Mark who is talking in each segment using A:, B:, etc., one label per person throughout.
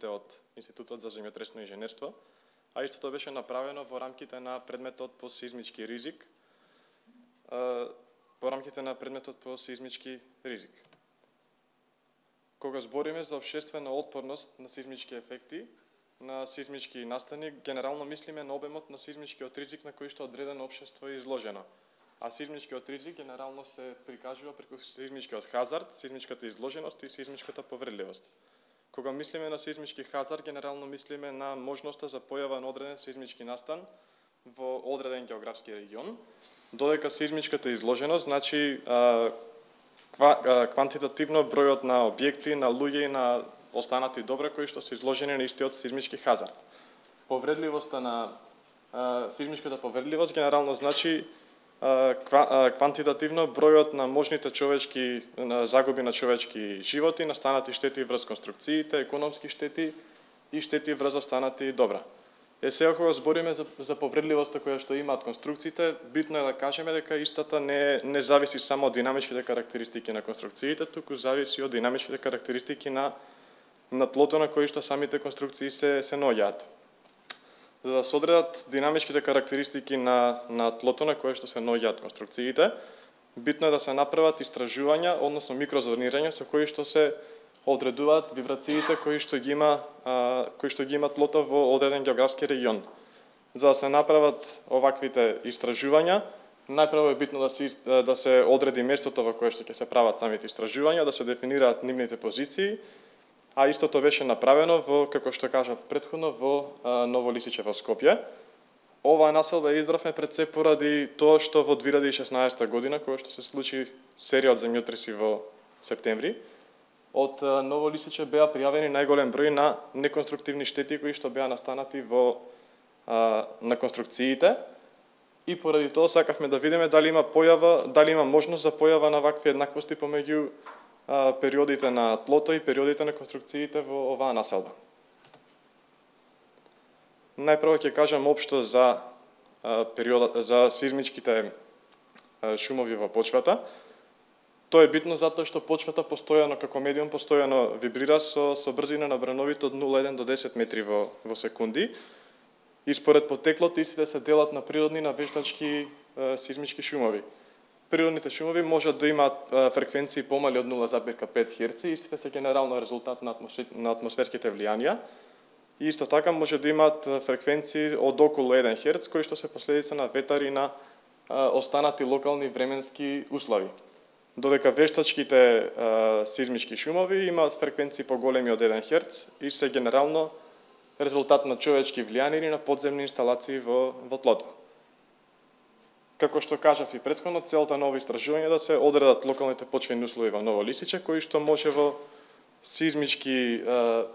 A: колегите од Институтот за земјотресно инженерство, а истото беше направено во рамките на предметот по сеизмички ризик, Кога збориме за општествена отпорност на сеизмички ефекти, на сеизмички настани, генерално мислиме на обемот на сеизмичкиот ризик на кој што одредено општество е изложено. А сеизмичкиот ризик генерално се прикажува преку сеизмичкиот хазард, сеизмичката изложеност и сеизмичката повредливост. Кога мислиме на сеизмички хазард, генерално мислиме на можноста за појава на одреден сеизмички настан во одреден географски регион, додека сеизмичката изложеност значи квантитативно бројот на објекти, на луѓе и на останати добра кои што се изложени на истиот сеизмички хазард. Повредливоста на сеизмичката повредливост генерално значи квантитативно бројот на можните човечки загуби на човечки животи, настанати штети врз конструкциите, економски штети и штети врз останати добра. Сега кога збориме за повредливоста која што имаат конструкциите, битно е да кажеме дека истата не зависи само од динамичките карактеристики на конструкциите, туку зависи од динамичките карактеристики на тлото на кои што самите конструкции се наоѓаат. За да се одредат динамичките карактеристики на тлото на кое што се наоѓаат конструкциите, битно е да се направат истражувања, односно микрозонирања со кои што се одредуваат вибрациите кои што ги има тлото во одреден географски регион. За да се направат оваквите истражувања, најпрво е битно да се одреди местото во кое што ќе се прават самите истражувања, да се дефинираат нивните позиции, а истото беше направено како што кажав претходно во Ново Лисиче во Скопје. Оваа населба избравме пред се поради тоа што во 2016 година, кога што се случи серија од земјотреси во септември, од Ново Лисиче беа пријавени најголем број на неконструктивни штети кои што беа настанати на конструкциите и поради тоа сакавме да видиме дали има можност за појава на вакви еднаквости помеѓу периодите на тлото и периодите на конструкциите во оваа населба. Најпрво ќе кажам општо за сеизмичките шумови во почвата. Тоа е битно затоа што почвата постојано како медиум постојано вибрира со брзина на брановите од 0,1 до 10 метри во секунди. И според потеклото истите се делат на природни и на вештачки сеизмички шумови. Природните шумови можат да имаат фреквенции помали од 0,5 Хц, истите се генерално резултат на атмосферските влијанија. И исто така може да имаат фреквенции од околу 1 Хц, кои што се последица на ветар и на останати локални временски услови. Додека вештачките сеизмички шумови имаат фреквенции поголеми од 1 Хц и се генерално резултат на човечки влијани или на подземни инсталации во тлото. Како што кажав и претходно, целта на овие истражувања е да се одредат локалните почвени услови во Ново Лисиче, кои што може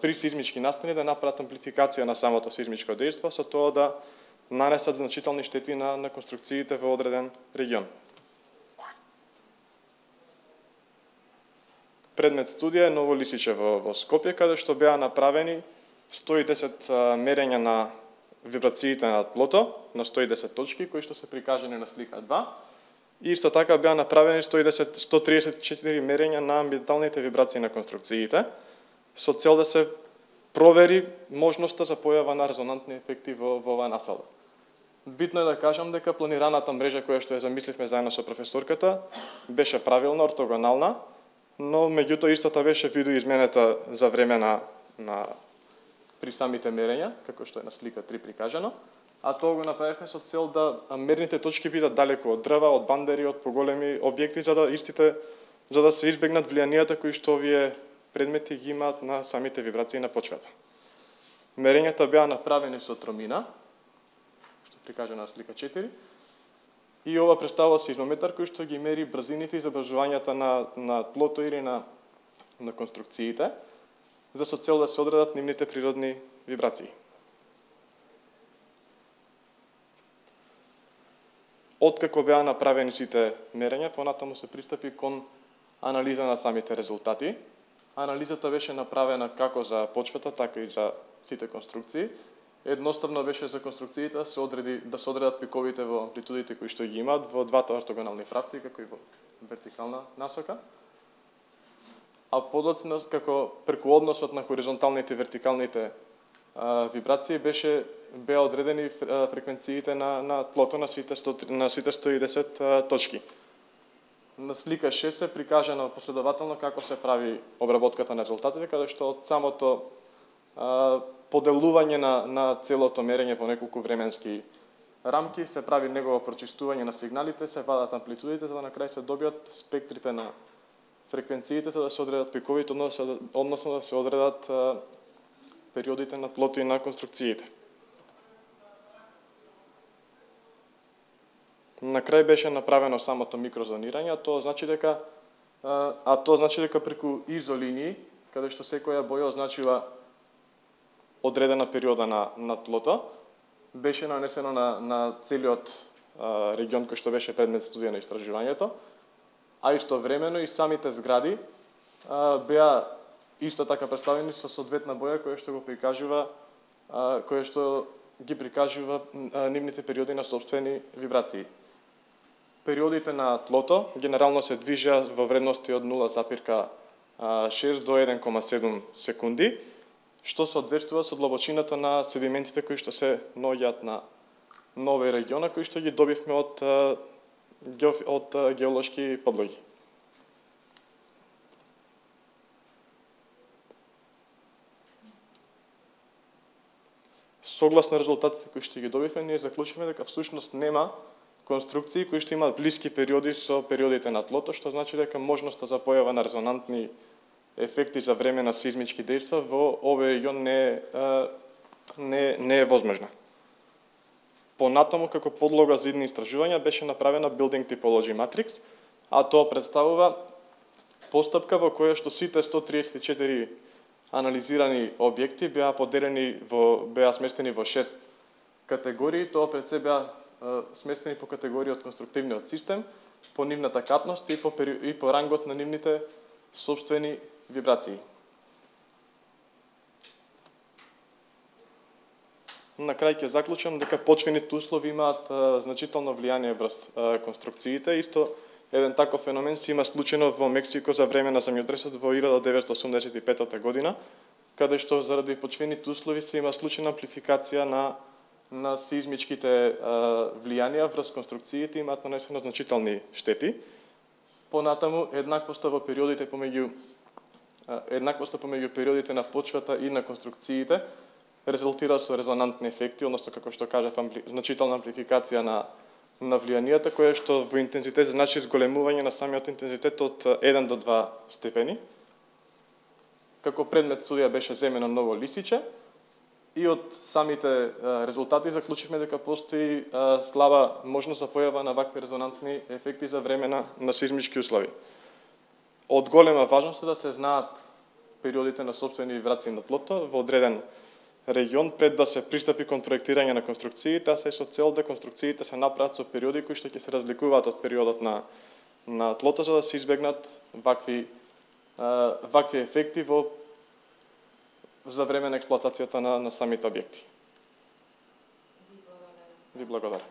A: при сеизмички настани да направат амплификација на самото сеизмичко дејство, со тоа да нанесат значителни штети на конструкциите во одреден регион. Предмет студија е Ново Лисиче во Скопје, каде што беа направени 110 мерења на вибрациите на тлото, на 110 точки, кои што се прикажани на слика 2. И исто така беа направени 134 мерења на амбиенталните вибрации на конструкциите, со цел да се провери можноста за појава на резонантни ефекти во оваа населба. Битно е да кажам дека планираната мрежа која што ја замисливме заедно со професорката беше правилна, ортогонална, но меѓутоа истата беше видоизменета за време при самите мерења, како што е на слика 3 прикажано, а тоа го направивме со цел да мерните точки бидат далеку од дрва, од бандери, од поголеми објекти, за да се избегнат влијанијата кои што овие предмети ги имаат на самите вибрации на почвата. Мерењата беа направени со тромина, што прикажано на слика 4, и ова представува сеизмометар кој што ги мери брзините и забрзувањата на тлото или на конструкциите, за со цел да се одредат нивните природни вибрации. Откако беа направени сите мерења, понатаму се пристапи кон анализа на самите резултати. Анализата беше направена како за почвата, така и за сите конструкции. Едноставно беше за конструкциите да се одредат пиковите во амплитудите кои што ги имаат во двата ортогонални правци, како и во вертикална насока. а подоцна како преку односот на хоризонталните и вертикалните вибрации беа одредени фреквенциите на тлото на сите 110 точки. На слика 6 се прикажано последователно како се прави обработката на резултатите, каде што од самото поделување на целото мерење во неколку временски рамки се прави негово прочистување на сигналите, се вадат амплитудите, за да на крај се добијат спектрите на фреквенциите, за да се одредат пиковите, односно да се одредат периодите на тлото и на конструкциите. На крај беше направено самото микрозонирање, а тоа значи дека преку изолинии, каде што секоја боја означува одредена периода на тлото, беше нанесено на целиот регион кој што беше предмет студија на истражувањето, а истовремено и самите згради беа исто така представени со соодветна боја која што ги прикажува нивните периоди на сопствени вибрации. Периодите на тлото генерално се движеа во вредности од 0,6 до 1,7 секунди, што соодветствува со длабочината на седиментите кои што се наоѓаат на овој региона, кои што ги добивме од геолошки подлоги. Согласно резултатите кои што ги добивме, ние заклучивме дека всушност нема конструкции кои што имаат блиски периоди со периодите на тлото, што значи дека можноста за појава на резонантни ефекти за време на сизмички дејства во овој регион не е возможна. Понатаму, како подлога за идни истражувања, беше направена Building Typology Matrix, а тоа представува постапка во која што сите 134 анализирани објекти беа сместени во 6 категории, тоа пред се беа сместени по категории од конструктивниот систем, по нивната катност и по рангот на нивните сопствени вибрации. На крај ќе заклучам дека почвените услови имаат значително влијание врз конструкциите. Исто еден таков феномен се има случајно во Мексико за време на земјотресот во 1985 година, каде што заради почвените услови се има случајна амплификација на сизмичките влијанија врз конструкциите, имаат нанесено значителни штети. Понатаму еднаквоста помеѓу периодите на почвата и на конструкциите резултира со резонантни ефекти, односно како што кажав, значителна амплификација на влијанијата, која што во интензитет значи зголемување на самиот интензитет од 1 до 2 степени. Како предмет студија беше земено ново лисиче и од самите резултати заклучивме дека постои слаба можност за појава на вакви резонантни ефекти за време на сизмички услови. Од голема важност е да се знаат периодите на сопствени вибрации на тлото во одреден регион пред да се пристапи кон проектирање на конструкциите, а се со цел да конструкциите се направат со периоди кои што ќе се разликуваат од периодот на тлото, за да се избегнат вакви ефекти за време на експлоатацијата на самите објекти. Ви благодарам.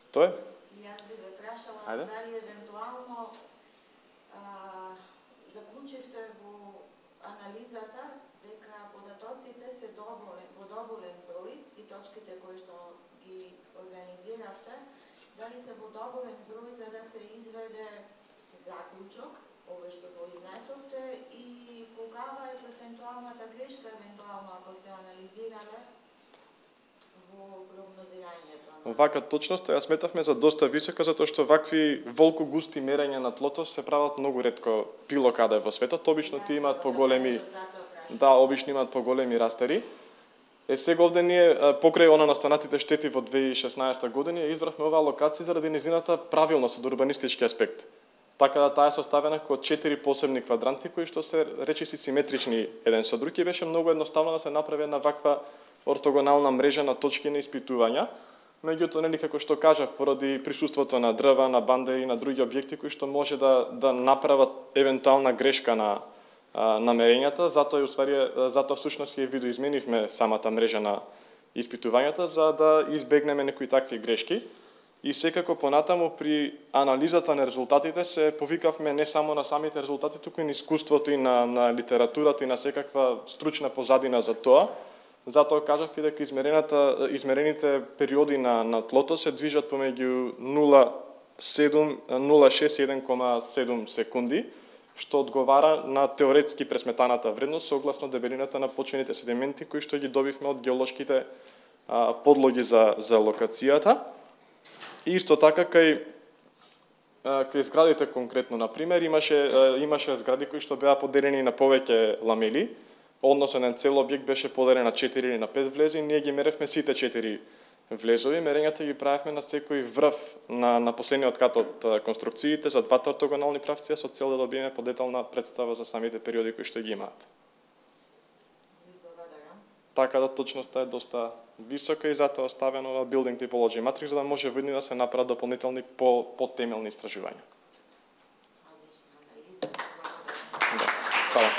A: Тоа е?
B: Јас би ве прашала дали евентуално заклучивте во анализата дека податоците се во доволен број и точките кои што ги организиравте, дали се во доволен број за да се изведе заклучок, овој што го изнесовте, и колкава е процентуалната грешка евентуално ако сте анализирале во прогнозирањето?
A: Вака точност ја сметавме за доста висока, затоа што вакви волку густи мерења на тлото се прават многу ретко било каде во светот. Обично ти имаат поголеми, обично имаат поголеми растери. Сега овде ние покрај настанатите штети во 2016 година избравме оваа локација заради низината правилност од урбанистички аспект. Така да таа е составена како 4 посебни квадранти кои што се речиси симетрични еден со друг и беше многу едноставно да се направи една ваква ортогонална мрежа на точки на испитувања, Меѓутоа, нели како што кажав, поради присуството на дрва, на бандери и на други објекти кои што може да направат евентуална грешка на намерењата, затоа всушност ќе видоизменивме самата мрежа на испитувањата за да избегнеме некои такви грешки. И секако понатаму при анализата на резултатите се повикавме не само на самите резултати, туку и на искуството и на литературата и на секаква стручна позадина за тоа. Затоа кажав и дека измерените периоди на тлото се движат помеѓу 0,6 и 1,7 секунди, што одговара на теоретски пресметаната вредност согласно дебелината на почвените седименти кои што ги добивме од геолошките подлоги за локацијата. И исто така кај зградите конкретно, например, имаше згради кои што беа поделени на повеќе ламели, односно на цел објект беше поделен на 4 или на 5 влези, ние ги меревме сите 4 влезови, мерењата ги правевме на секој врв на последниот кат од конструкциите за двата ортогонални правци, со цел да добиеме подетална представа за самите периоди кои што ги имаат. Така да точноста е доста висока и затоа оставено во Building Typology Matrix, за да може во идни да се направат дополнителни потемелни истражувања. Фала.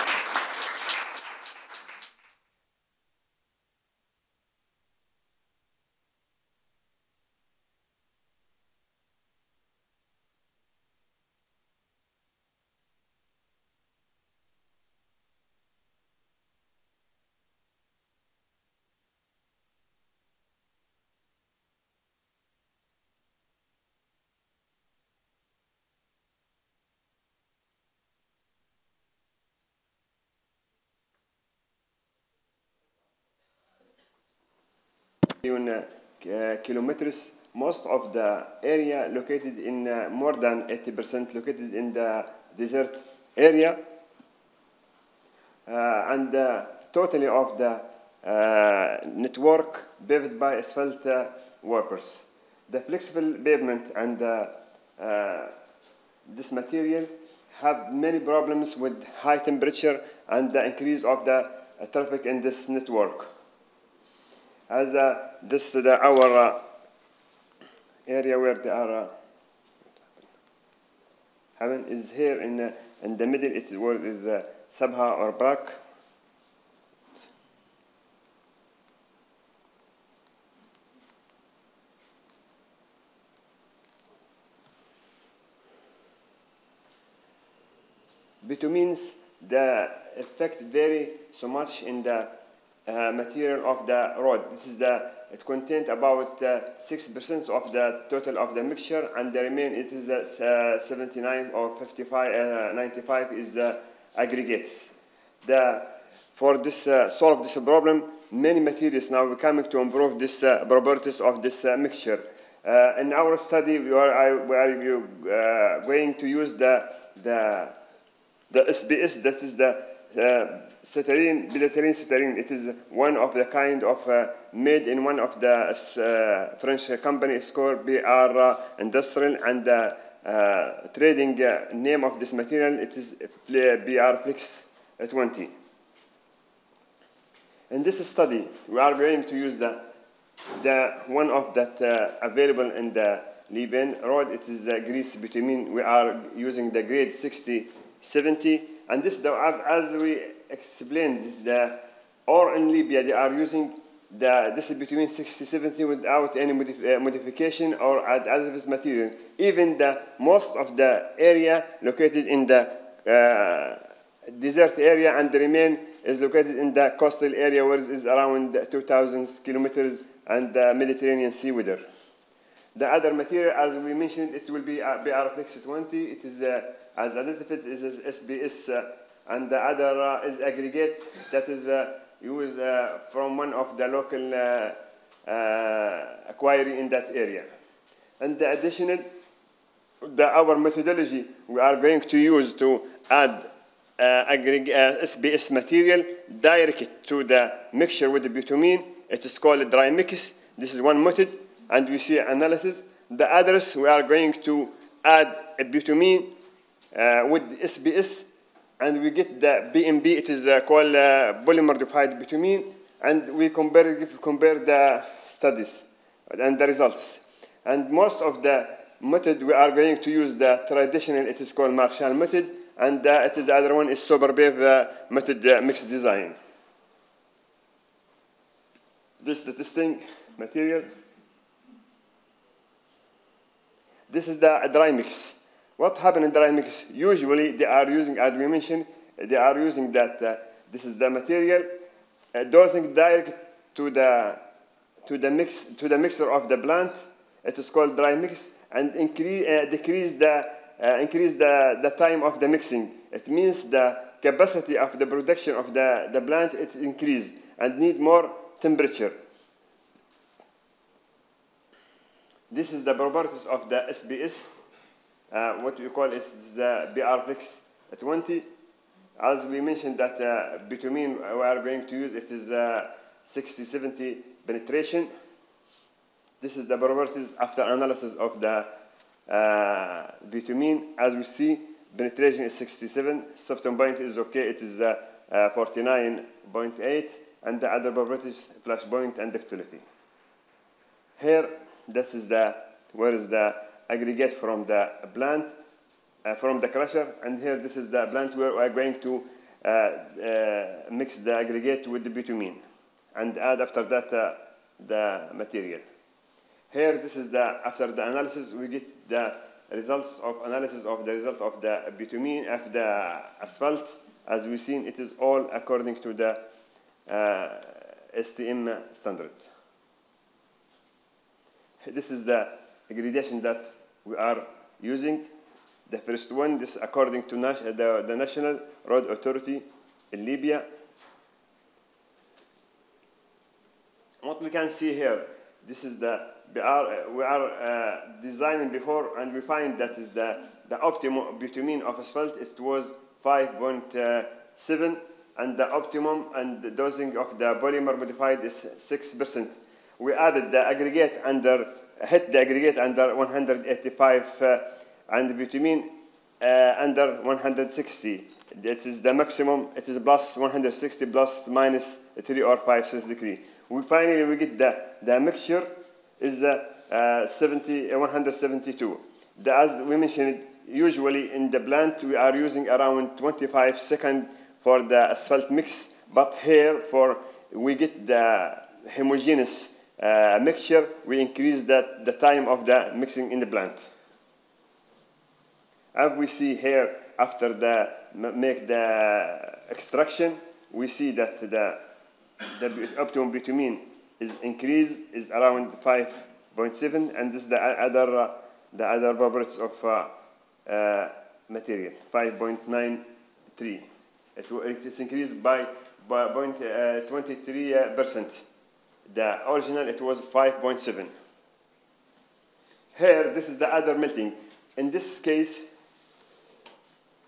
C: Kilometers, most of the area located in more than 80% located in the desert area, and totally of the network paved by asphalt workers. The flexible pavement and this material have many problems with high temperature and the increase of the traffic in this network. As our area where they are having is here in the middle. It is Sabha or Brak. Bitumens, the effect vary so much in the material of the road. It contains about 6% of the total of the mixture, and the remaining it is 79 or 55, 95 is aggregates. For this solve this problem, many materials now are coming to improve this properties of this mixture. In our study, we are going to use the SBS, that is the Cetérine, Bidétérine Cetérine. It is one of the kind of made in one of the French company. It's called BR Industrial, and the trading name of this material it is BR Flex 20. In this study, we are going to use the one of that available in the Liban road. It is grease bitumen. We are using the grade 60-70, and this, as we explained, this or in Libya they are using this bitumen 60-70 without any modification or additive material. Even the most of the area located in the desert area, and the remain is located in the coastal area, where it is around 2,000 kilometers and the Mediterranean sea weather. The other material, as we mentioned, it will be BR Flex 20. It is as additive is SBS, and the other is aggregate that is used from one of the local acquiring in that area. And the additional, our methodology we are going to use to add SBS material direct to the mixture with the bitumen. It is called a dry mix. This is one method, and we see analysis. The others, we are going to add a bitumen with SBS, and we get the BMB. It is called polymer modified bitumen, and we compare the studies. and the results. And most of the method we are going to use the traditional, it is called Marshall method, and it is the other one is Sober-Bev method mixed design. This is the testing material. This is the dry mix. What happened in dry mix? Usually they are using, as we mentioned, they are using that this is the material dosing direct to the mixture of the plant. It is called dry mix, and decrease the time of the mixing. It means the capacity of the production of the plant it increase and need more temperature. This is the properties of the SBS. What we call is the BR-Fix 20. As we mentioned that bitumen we are going to use, it is 60-70 penetration. This is the properties after analysis of the bitumen. As we see, penetration is 67, soft point is okay, it is 49.8, and the other properties, flash point and ductility. Here, this is where is the aggregate from the plant, from the crusher, and here this is the plant where we are going to mix the aggregate with the bitumen and add after that the material. Here, this is after the analysis, we get the results of analysis of the result of the bitumen of the asphalt. As we've seen, it is all according to the STM standard. This is the gradation that we are using. The first one, this according to the National Road Authority in Libya. What we can see here, this is we are designing before, and we find that is the optimum bitumen of asphalt. It was 5.7, and the optimum and the dosing of the polymer modified is 6%. We added the aggregate hit the aggregate under 185 and the bitumen under 160. That is the maximum. It is plus 160 plus minus 3 or 5 celsius degree. We get the mixture is 172. As we mentioned, usually in the plant we are using around 25 seconds for the asphalt mix, but here we get the homogeneous mixture, we increase the time of the mixing in the plant. As we see here, after make the extraction, we see that the optimum bitumen is increased, is around 5.7, and this is the other properties of material, 5.93. It is increased by 0.23%. The original, it was 5.7. Here, this is the other melting. In this case,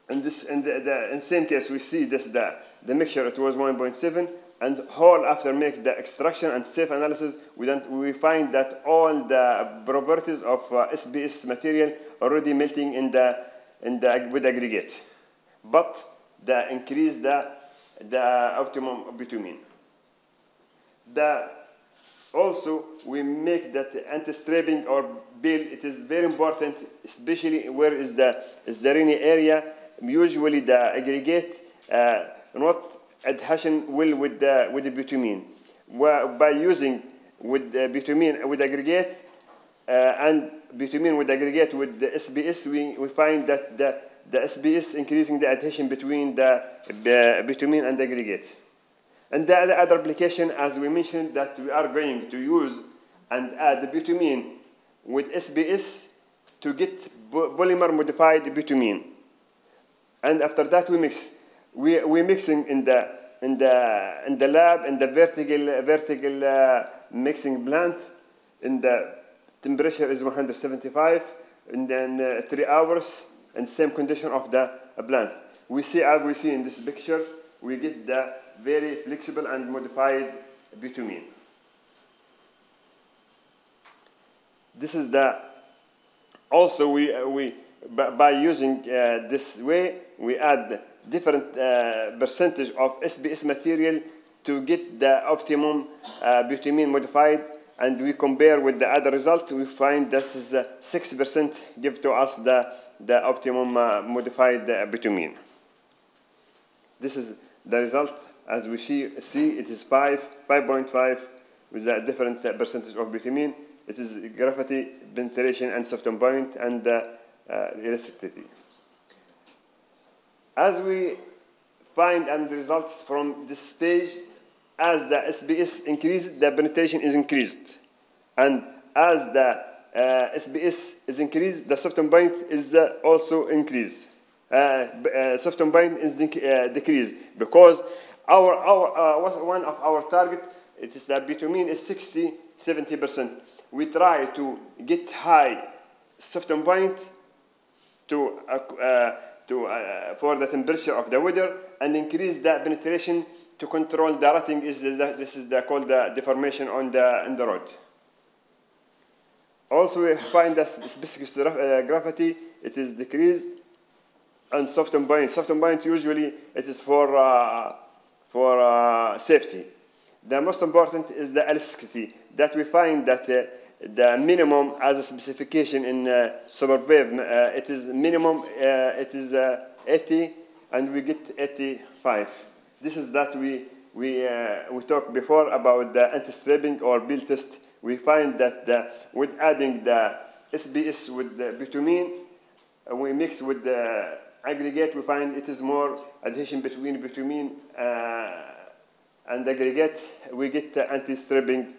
C: in the same case, we see this the mixture, it was 1.7, and whole after make the extraction and safe analysis, we find that all the properties of SBS material already melting with aggregate, but increase the optimum bitumen. Also, we make that anti-stripping or build. It is very important, especially where is the rainy area. Usually, the aggregate not adhesion well with the bitumen. By using with the bitumen with aggregate and bitumen with aggregate with the SBS, we find that the SBS increasing the adhesion between the bitumen and the aggregate. And the other application, as we mentioned, that we are going to use and add the bitumen with SBS to get polymer modified bitumen. And after that, we mix. We mixing in the lab in the vertical mixing plant. In the temperature is 175, and then 3 hours, and same condition of the plant. We see, as we see in this picture, we get the very flexible and modified bitumen. This is also by using this way, we add different percentage of SBS material to get the optimum bitumen modified. and we compare with the other result, we find that is 6% give to us the optimum modified bitumen. This is the result. As we see it is 5.5 with a different percentage of bitumen. It is gravity, penetration, and soft point, and elasticity. As we find and the results from this stage, as the SBS increases, the penetration is increased. And as the SBS is increased, the soft point is also increased. Soft point is decreased because one of our target, it is that bitumen is 60–70%. We try to get high soft point for the temperature of the weather and increase the penetration to control the rotting. This is called the deformation on the rod. Also, we find that specific gravity, it is decreased, and soft point. Soft point usually it is for safety. The most important is the elasticity. That we find that the minimum as a specification in SuperVave, it is minimum, it is 80, and we get 85. This is that we talked before about the anti-stripping or build test. We find that with adding the SBS with the bitumen, we mix with the aggregate, we find it is more adhesion between bitumen and aggregate. We get the anti-stripping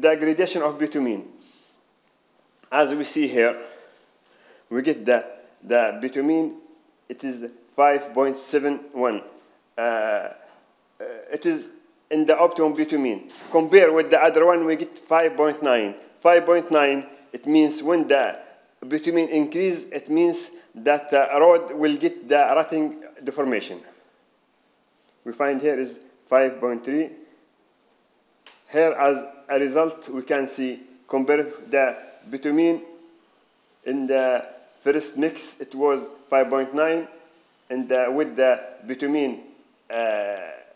C: degradation of bitumen. As we see here, we get the bitumen, it is 5.71. It is in the optimum bitumen. Compare with the other one, we get 5.9. 5.9, it means when the bitumen increase, it means that the rod will get the rotting deformation. We find here is 5.3. Here, as a result, we can see, compare the bitumen in the first mix, it was 5.9, and with the bitumen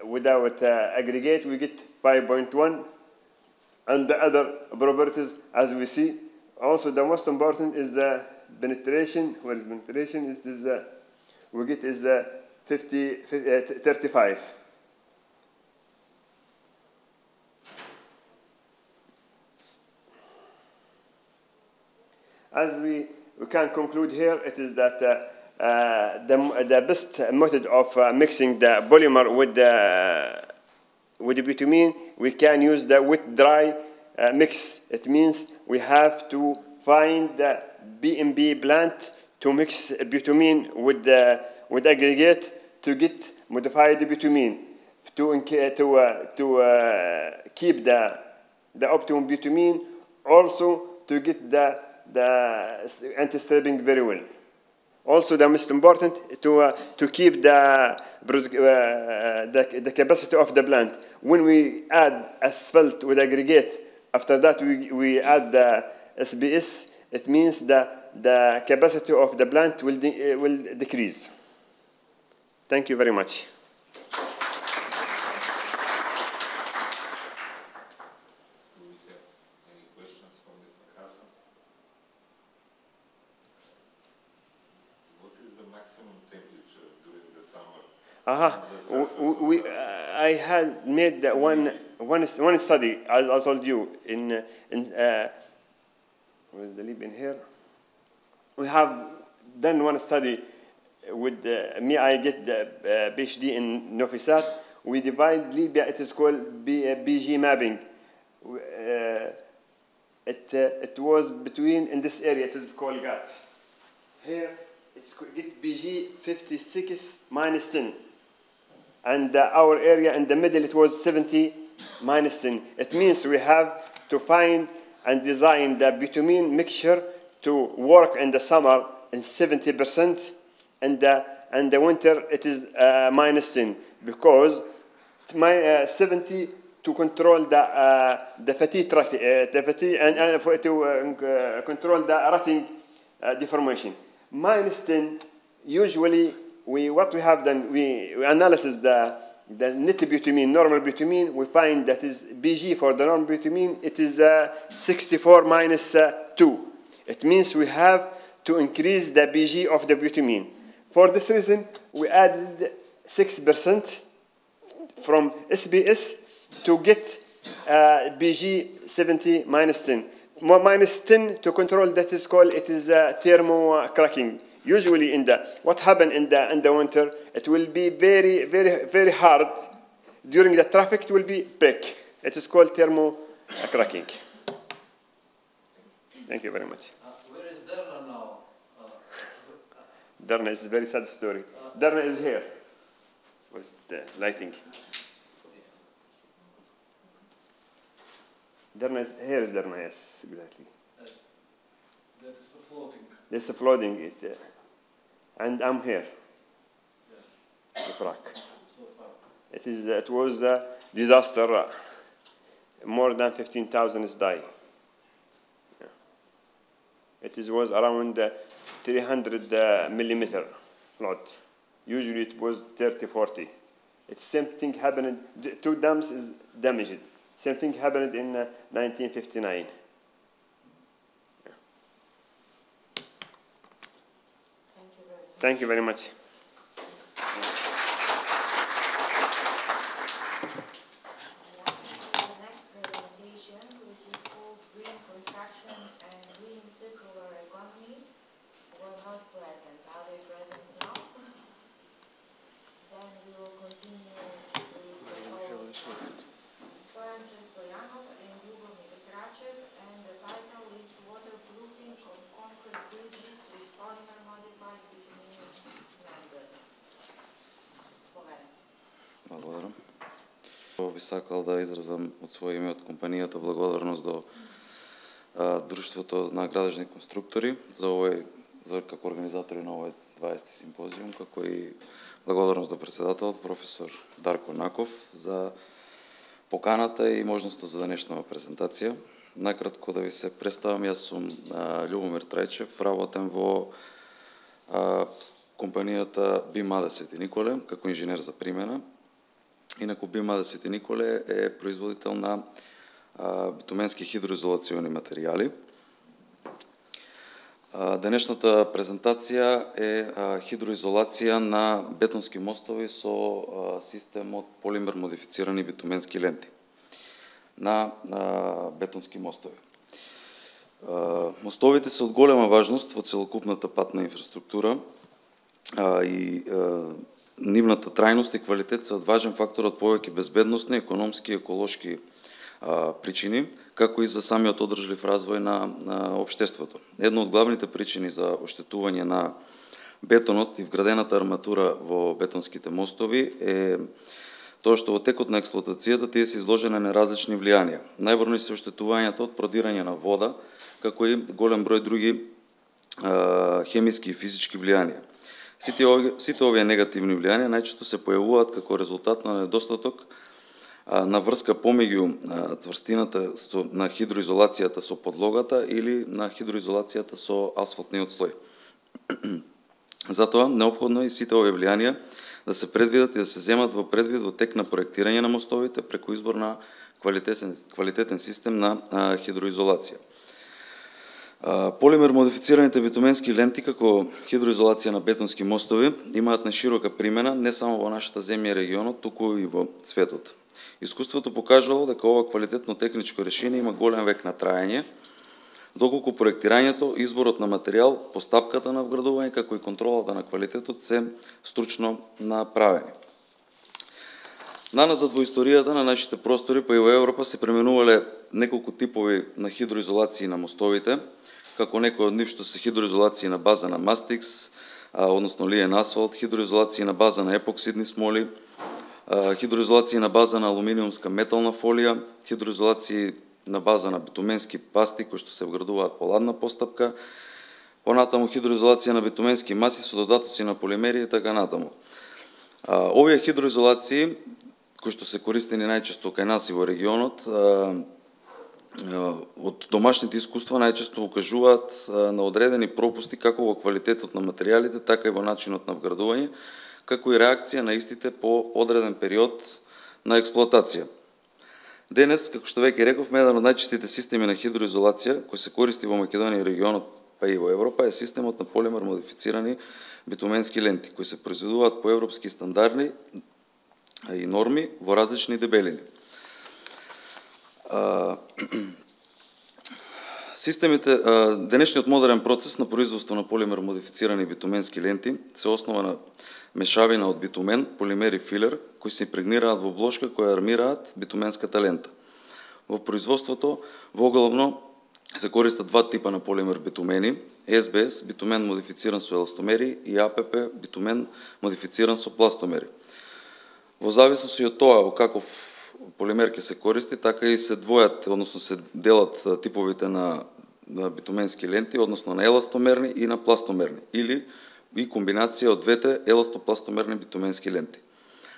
C: without aggregate, we get 5.1, and the other properties, as we see. Also, the most important is the penetration. Where is penetration? Is this, we get is 35. As we can conclude here, it is that the best method of mixing the polymer with the bitumen, we can use the wet-dry mix. It means we have to find the BMB plant to mix bitumen with aggregate to get modified bitumen to keep the optimum bitumen, also to get the anti-stripping very well. Also, the most important to keep the capacity of the plant. When we add asphalt with aggregate, after that we add the SBS. It means that the capacity of the plant will decrease. Thank you very much. I had made one study, as I told you, with the lib in here. We have done one study with me. I get the PhD in Novi Sad. We divide Libya. It is called BG mapping. It was between in this area. It is called GAT. Here it's get BG 56 minus 10. And our area in the middle, it was 70 minus 10. It means we have to find and design the bitumen mixture to work in the summer in 70%, and the winter it is minus 10, because 70 to control the fatigue and to control the rotting deformation. Minus 10, usually what we have done, we analyze the net bitumen, normal bitumen, we find that is Bg for the normal bitumen, it is 64 minus 2. It means we have to increase the Bg of the bitumen. For this reason, we added 6% from SBS to get Bg 70 minus 10. Minus 10 to control that is called, it is thermo cracking. Usually what happened in the winter, it will be very, very, very hard. During the traffic, it will be break. It is called thermo cracking. Thank you very much.
D: Where is Derna now?
C: Derna is a very sad story. Derna is here. With the lighting. Derna is here. Is Derna? Yes, exactly.
D: Yes. That is a floating.
C: This is floating. And I'm here.
D: Yeah.
C: The track.
D: So far.
C: It was a disaster. More than 15,000 is died. Yeah. It was around 300 millimeter flood. Usually it was 30, 40. It's same thing happened. Two dams is damaged. Same thing happened in 1959. Yeah. Thank you very much.
E: Благодаря. Бих сакал да изразам от свое име от компанијата благодарност до Друштвото на градежни конструктори за како организатори на овој 20-ти симпозиум, како и благодарност до председателот професор Дарко Наков за поканата и можноста за денешната презентација. Накратко да ви се представам, јас сум Љубомир Трајчев, работам во компанијата БИМАДА Свети Николе како инженер за примена. Инаку БИМАДА Свети Николе е производител на битуменски хидроизолациони материјали. Денешната презентација е хидроизолација на бетонски мостови со систем од полимер модифицирани битуменски ленти на бетонски мостови. Мостовите се од голема важност во целокупната патна инфраструктура и нивната трајност и квалитет се од важен фактор од повеќе безбедносни, економски и еколошки причини, како и за самиот одржлив развој на општеството. Една од главните причини за оштетување на бетонот и вградената арматура во бетонските мостови е тоа што во текот на експлоатацијата тие се изложени на различни влијанија. Најбройни се оштетувањата од продирање на вода, како и голем број други хемиски и физички влијанија. Сите овие негативни влијанија најчесто се појавуваат како резултат на недостаток на врска помеѓу цврстината на хидроизолацијата со подлогата или на хидроизолацијата со асфалтниот слој. Затоа неопходно е и сите овие влијанија да се предвидат и да се земат во предвид во тек на проектирање на мостовите преку избор на квалитетен систем на хидроизолација. Полимер модифицираните битуменски ленти како хидроизолација на бетонски мостови имаат неширока примена не само во нашата земја и регионот, туку и во светот. Искуството покажало дека ова квалитетно техничко решение има голем век на траење, доколку проектирањето, изборот на материјал, постапката на вградување, како и контролата на квалитетот се стручно направени. Наназад во историјата на нашите простори, па и во Европа, се пременувале неколку типови на хидроизолации на мостовите, како некои од нив што се хидроизолации на база на мастикс, односно лиен асфалт, хидроизолации на база на епоксидни смоли, хидроизолации на база на алуминиумска метална фолија, хидроизолации на база на битуменски пасти кои што се вградуваат по ладна постапка, понатаму хидроизолација на битуменски маси со додатоци на полимери и така натаму. Овие хидроизолации кои што се користени најчесто кај нас и во регионот, од домашните искуства најчесто укажуваат на одредени пропусти како во квалитетот на материјалите, така и во начинот на вградување, како и реакција на истите по одреден период на експлоатација. Денес, како што веќе рековме, еден од најчистите системи на хидроизолација кој се користи во Македонија и регионот, па и во Европа, е системот на полимер модифицирани битуменски ленти, кои се произведуваат по европски стандарди и норми во различни дебелини. Денешниот модерен процес на производство на полимер модифицирани битуменски ленти се основа на мешавина од битумен, полимер и филер, кои се импрегнираат во блошка која армираат битуменската лента. Во производството воглавно се користат два типа на полимер битумени: СБС, битумен модифициран со еластомери, и АПП, битумен модифициран со пластомери. Во зависност од тоа во каков полимер ќе се користи, така и се двојат, односно се делат типовите на битуменски ленти, односно на еластомерни и на пластомерни, или и комбинација од двете еластопластомерни битуменски ленти.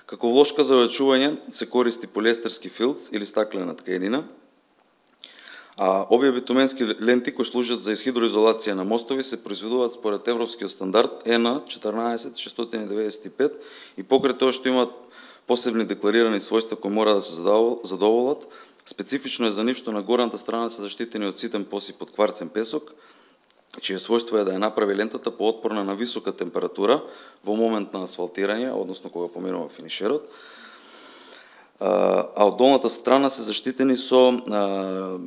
E: Како влошка за ојачување се користи полиестерски филц или стаклена тканина. Овие битуменски ленти кои служат за хидроизолација на мостови се произведуваат според европскиот стандард EN 14695 и покрај тоа што имаат посебни декларирани својства кои мора да се задоволат, специфично е за нив што на горната страна се заштитени од ситен посип од кварцен песок, чие својство е да ја направи лентата поотпорна на висока температура во момент на асфалтирање, односно кога поминува финишерот, а од долната страна се заштитени со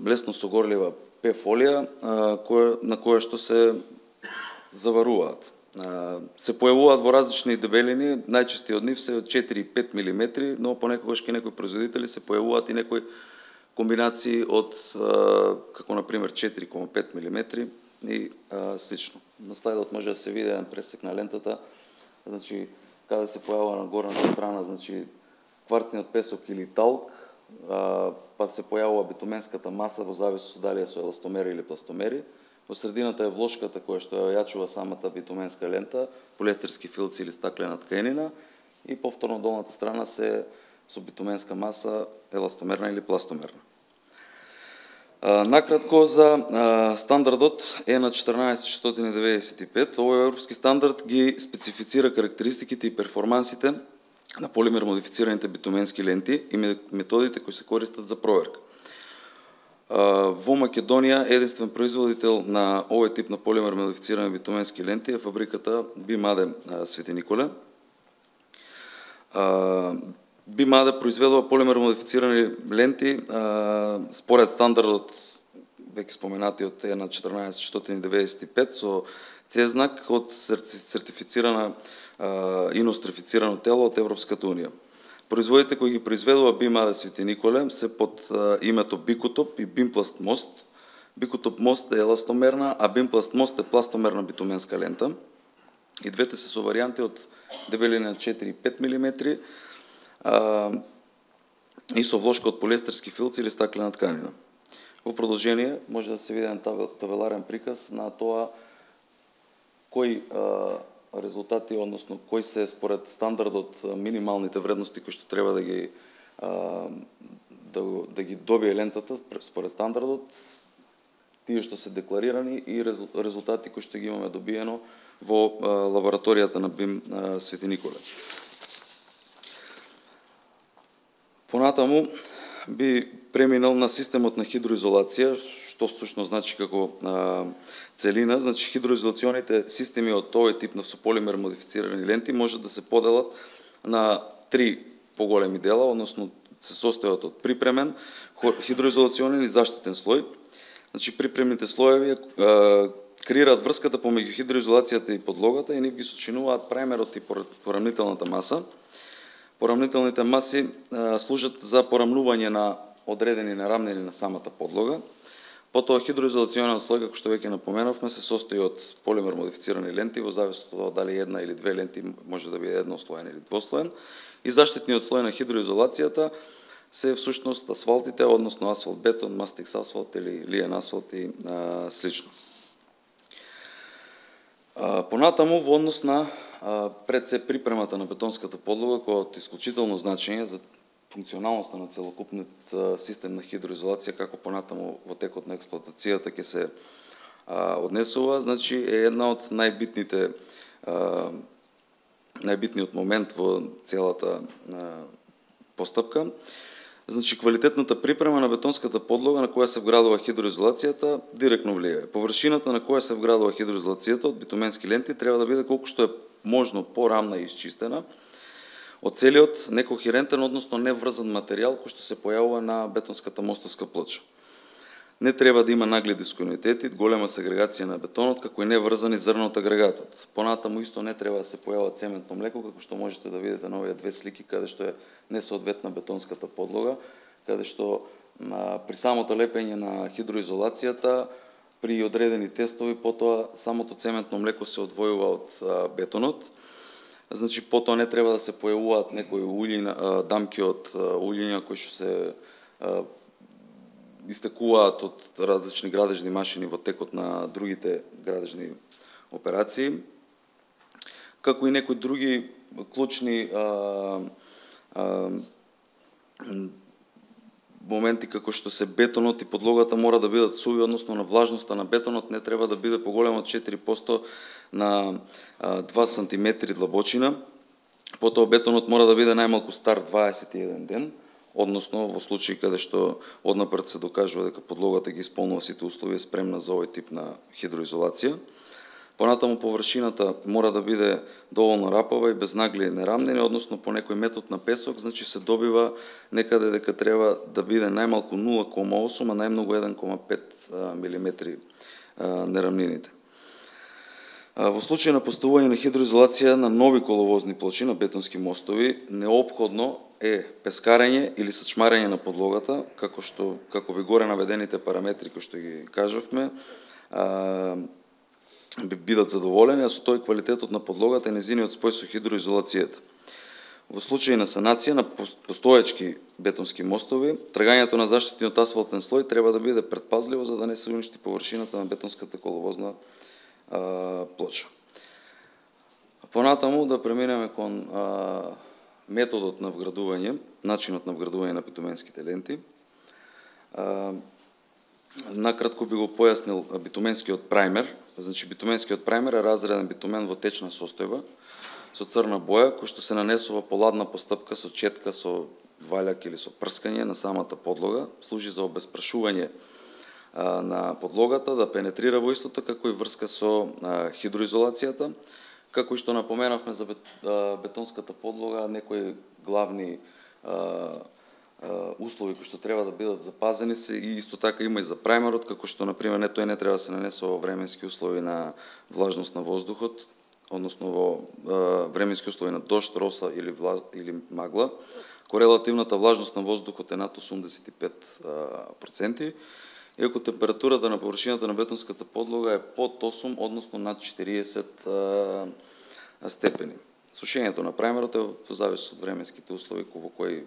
E: лесно согорлива П-фолија на која што се заваруваат. Се појавуваат во различни дебелини, најчести од нив се 4-5 мм, но понекогаш кај некои производители се појавуваат и некои комбинации од, како например 4,5 мм и слично. На слайдот може да се види еден пресек на лентата, значи каде се појавува на горната страна, значи кварцниот песок или талк, па се појавува битуменската маса во зависност дали е со еластомери или пластомери. Во средината е влошката која што ја ојачува самата битуменска лента, полиестерски филци или стаклена тканина, и повторно долната страна се со битуменска маса, еластомерна или пластомерна. Накратко за стандардот EN 14695, овој европски стандард ги специфицира карактеристиките и перформансите на полимер модифицираните битуменски ленти и методите кои се користат за проверка. Во Македонија единствен производител на овој тип на полимер модифицирани битуменски ленти е фабриката Бимаде Свети Николе. Бимаде произведува полимер модифицирани ленти според стандардот веќе споменатиот EN 14695 со C-знак од сертифицирана инострифицирано тело од Европската унија. Производите кои ги произведува Бимаде Свети Николе се под името Бикотоп и Бимпласт мост. Бикотоп мост е еластомерна, а Бимпласт мост е пластомерна битуменска лента. И двете се со варијанти од дебелина 4,5 мм и со влошка од полиестерски филци или стаклена тканина. Во продолжение може да се види еден табеларен приказ на тоа кои резултати, односно кои се според стандардот минималните вредности кои што треба да ги добие лентата според стандардот, тие што се декларирани и резултати кои што ги имаме добиено во лабораторијата на БИМ Свети Николе. Понатаму би преминал на системот на хидроизолација, што всушност значи како целина. Значи хидроизолационите системи од овој тип на полимер модифицирани ленти можат да се поделат на три поголеми дела, односно се состојат од припремен, хидроизолационен и заштитен слој. Значи припремните слоеви креираат врската помеѓу хидроизолацијата и подлогата и нив ги сочинуваат праймерот и порамнителната маса. Порамнителните маси служат за порамнување на одредени нарамнини на самата подлога. Потоа хидроизолационен слој, како што веќе напоменавме, се состои од полимер модифицирани ленти, во зависност од дали една или две ленти може да биде еднослоен или двослоен. И заштитниот слој на хидроизолацијата се всушност асфалтите, односно асфалт бетон, мастикс асфалт или лиен асфалт и слично. Понатаму во однос на пред се припремата на бетонската подлога, која од исклучително значење за функционалноста на целокупниот систем на хидроизолација, како понатаму во текот на експлоатацијата ќе се однесува, значи е една од најбитните најбитниот момент во целата постапка. Значи, квалитетната припрема на бетонската подлога на која се вградува хидроизолацијата директно влијае. Површината на која се вградува хидроизолацијата од битуменски ленти треба да биде колку што е можно порамна и изчистена од целиот некохерентен, односно неврзан материјал кој што се појавува на бетонската мостовска плоча. Не треба да има нагли дисконтинуитети, голема сегрегација на бетонот, како и неврзани зрна од агрегатот. Понатаму исто не треба да се појава цементно млеко, како што можете да видите на овие две слики, каде што е несоодветна бетонската подлога, каде што при самото лепење на хидроизолацијата, при одредени тестови, потоа самото цементно млеко се одвојува од бетонот. Значи, потоа не треба да се појавуваат некои дамки од улјиња кои што се истекуваат од различни градежни машини во текот на другите градежни операции, како и некои други клучни моменти како што се бетонот и подлогата мора да бидат суви, односно на влажноста на бетонот не треба да биде поголема од 4% на 2 см длабочина. Потоа бетонот мора да биде најмалку стар 21 ден, односно во случаи каде што однапред се докажува дека подлогата ги исполнува сите услови, спремна за овој тип на хидроизолација. Понатаму површината мора да биде доволно рапава и без нагли нерамнени, односно по некој метод на песок, значи се добива некаде дека треба да биде најмалку 0,8, а најмногу 1,5 мм нерамнините. Во случај на поставување на хидроизолација на нови коловозни плочи на бетонски мостови, неопходно е пескарење или сачмарење на подлогата, како би горе наведените параметри кои што ги кажавме, би бидат задоволени, а со тој квалитетот на подлогата и незиниот спој со хидроизолацијата. Во случај на санација на постоечки бетонски мостови, тргањето на заштитниот асфалтен слој треба да биде предпазливо за да не се уништи површината на бетонската коловозна плоча. Понатаму да преминеме кон методот на вградување, начинот на вградување на битуменските ленти. Накратко би го појаснил битуменскиот праймер. Значи, битуменскиот праймер е разреден битумен во течна состојба со црна боја, кој што се нанесува по ладна постапка со четка, со ваљак или со прскање на самата подлога, служи за обезпрашување на подлогата, да пенетрира во истото, како и врска со хидроизолацијата. Како и што напоменавме за бетонската подлога, некои главни услови кои што треба да бидат запазени се и исто така има и за праймерот, како што например тој не треба да се нанесува во временски услови на влажност на воздухот, односно во временски услови на дожд, роса или магла. Корелативната влажност на воздухот е над 85%, иако температурата на површината на бетонската подлога е под 8, односно над 40 степени. Сушењето на праймерот е во зависност од временските услови во кој